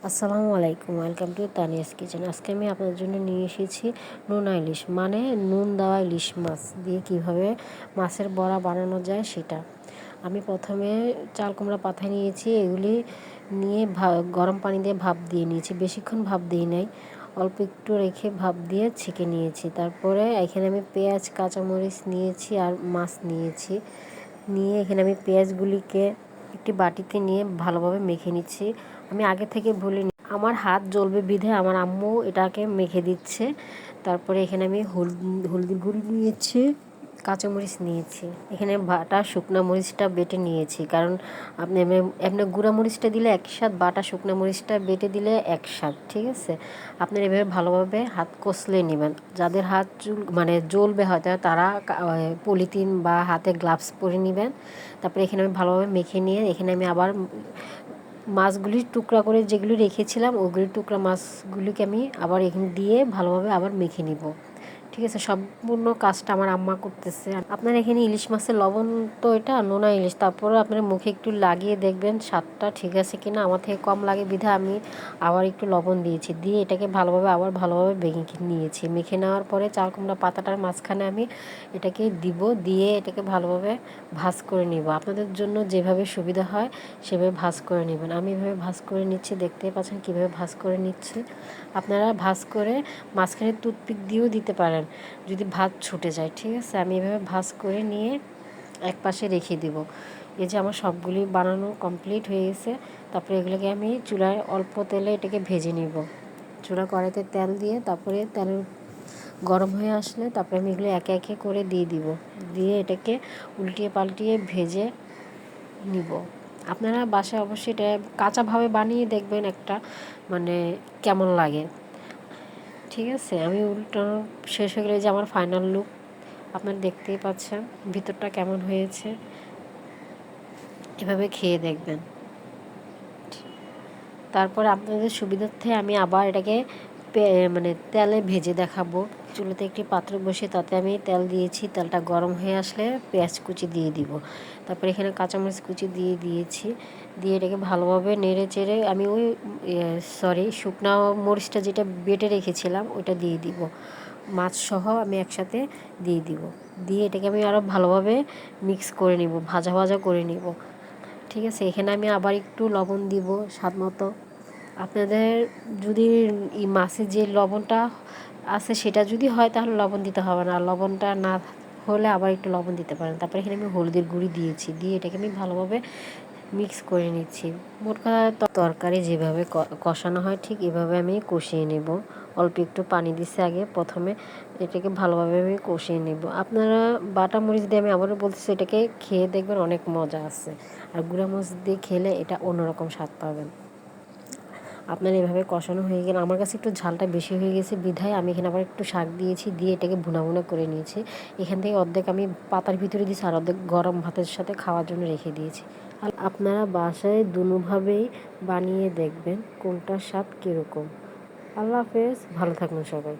আসসালামু আলাইকুম, welcome to Tania's kitchen. আজকে আমি আপনাদের জন্য নিয়ে এসেছি নোনা ইলিশ, মানে নুন দেওয়া ইলিশ মাছ দিয়ে কিভাবে মাছের বড়া বানানো যায় সেটা। আমি প্রথমে চাল কুমড়া পাতায় নিয়েছি, এগুলি নিয়ে গরম পানি দিয়ে ভাপ দিয়ে নিয়েছি। বেশিক্ষণ ভাপ দিই নাই, অল্প একটু রেখে ভাপ দিয়ে ছেঁকে নিয়েছি। তারপরে এখানে আমি পেঁয়াজ কাঁচামরিচ নিয়েছি আর মাছ নিয়েছি। নিয়ে এখানে আমি পেঁয়াজগুলিকে একটি বাটিতে নিয়ে ভালোভাবে মেখে নিচ্ছি। আমি আগে থেকে বলিনি, আমার হাত জ্বলবে বিধে আমার আম্মু এটাকে মেখে দিচ্ছে। তারপরে এখানে আমি হলদির গুঁড়ি নিয়েছি, কাঁচামরিচ নিয়েছি। এখানে বাটা শুকনা মরিচটা বেটে নিয়েছি, কারণ আপনি এমনি গুঁড়া মরিচটা দিলে একসাথ, বাটা শুকনা মরিচটা বেটে দিলে একসাথ, ঠিক আছে। আপনার এভাবে ভালোভাবে হাত কষলে নেবেন। যাদের হাত জ্বলবে হয়তো তারা পলিথিন বা হাতে গ্লাভস পরে নেবেন। তারপরে এখানে আমি ভালোভাবে মেখে নিয়ে এখানে আমি আবার মাছগুলির টুকরা করে যেগুলি রেখেছিলাম ওগুলির টুকরা মাছগুলিকে আমি আবার এখানে দিয়ে ভালোভাবে আবার মেখে নিব, ঠিক আছে। সম্পূর্ণ কাজটা আমার আম্মা করতেছে। আপনার এখানে ইলিশ মাছের লবণ, তো এটা নোনা ইলিশ, তারপরে আপনার মুখে একটু লাগিয়ে দেখবেন স্বাদটা ঠিক আছে কিনা। আমার থেকে কম লাগে বিধায় আমি আবার একটু লবণ দিয়েছি, দিয়ে এটাকে আবার ভালোভাবে মেখে নিয়েছি। মেখে নেওয়ার পরে চাল কুমড়া পাতাটার মাঝখানে আমি এটাকে দিব, দিয়ে এটাকে ভালোভাবে ভাজ করে নিব। আপনাদের জন্য যেভাবে সুবিধা হয় সেভাবে ভাজ করে নেবেন। আমি এভাবে ভাজ করে নিচ্ছি, দেখতেই পাচ্ছেন কীভাবে ভাজ করে নিচ্ছে। আপনারা ভাজ করে মাঝখানে টুথপিক দিয়েও দিতে পারেন যদি ভাত ছুটে যায়, ঠিক আছে। আমি এভাবে ভাজ করে নিয়ে এক পাশে রেখে দেব। এই যে আমার সবগুলি বানানো কমপ্লিট হয়ে গেছে। তারপরে এগুলোকে আমি চুলায় অল্প তেলে এটাকে ভেজে নিব। চুলা কড়াইতে তেল দিয়ে তারপরে তেল গরম হয়ে আসলে তারপরে আমি এগুলো একে একে করে দিয়ে দিব, দিয়ে এটাকে উল্টিয়ে পাল্টিয়ে ভেজে নিব। আপনারা বাসায় অবশ্যই এটা কাঁচাভাবে বানিয়ে দেখবেন একটা কেমন লাগে, ঠিক আছে। আমি উল্টানো শেষ হয়ে গেলে যে আমার ফাইনাল লুক আপনারা দেখতেই পাচ্ছেন ভিতরটা কেমন হয়েছে। এভাবে খেয়ে দেখবেন। তারপরে আপনাদের সুবিধার্থে আমি আবার এটাকে তেলে ভেজে দেখাবো। চুলাতে একটি পাত্র বসে তাতে আমি তেল দিয়েছি, তেলটা গরম হয়ে আসলে পেঁয়াজ কুচি দিয়ে দিব। তারপরে এখানে কাঁচামরিচ কুচি দিয়ে দিয়েছি, দিয়ে এটাকে ভালোভাবে নেড়ে চেড়ে আমি শুকনো মরিচটা যেটা বেটে রেখেছিলাম ওইটা দিয়ে দিব, মাছ সহ আমি একসাথে দিয়ে দিব। দিয়ে এটাকে আমি আরও ভালোভাবে মিক্স করে নিব, ভাজা ভাজা করে নিব, ঠিক আছে। এখানে আমি আবার একটু লবণ দিব স্বাদ মতো। আপনাদের যদি এই মাছের যে লবণটা আছে সেটা যদি হয় তাহলে লবণ দিতে হবে না, লবণটা না হলে আবার একটু লবণ দিতে পারেন। তারপরে এখানে আমি হলুদের গুঁড়ি দিয়েছি, দিয়ে এটাকে আমি ভালোভাবে মিক্স করে নিচ্ছি। মোট কথা তরকারি যেভাবে কষানো হয় ঠিক এভাবে আমি কষিয়ে নেব। অল্প একটু পানি দিচ্ছি আগে প্রথমে, এটাকে ভালোভাবে আমি কষিয়ে নেব। আপনারা বাটা মরিচ দিয়ে, আমি আবারও বলতেছি, এটাকে খেয়ে দেখবেন অনেক মজা আছে। আর গুঁড়া মরিচ দিয়ে খেলে এটা অন্যরকম স্বাদ পাবেন। আপনার এভাবে কষানো হয়ে গেলে, আমার কাছে একটু ঝালটা বেশি হয়ে গেছে বিধায় আমি এখানে আবার একটু শাক দিয়েছি, দিয়ে এটাকে ভুনা ভুনা করে নিয়েছি। এখান থেকে অর্ধেক আমি পাতার ভিতরে দিয়েছি আর অর্ধেক গরম ভাতের সাথে খাওয়ার জন্য রেখে দিয়েছি। আর আপনারা বাসায় দুভাবেই বানিয়ে দেখবেন কোনটার স্বাদ কীরকম। আল্লাহ হাফেজ, ভালো থাকবেন সবাই।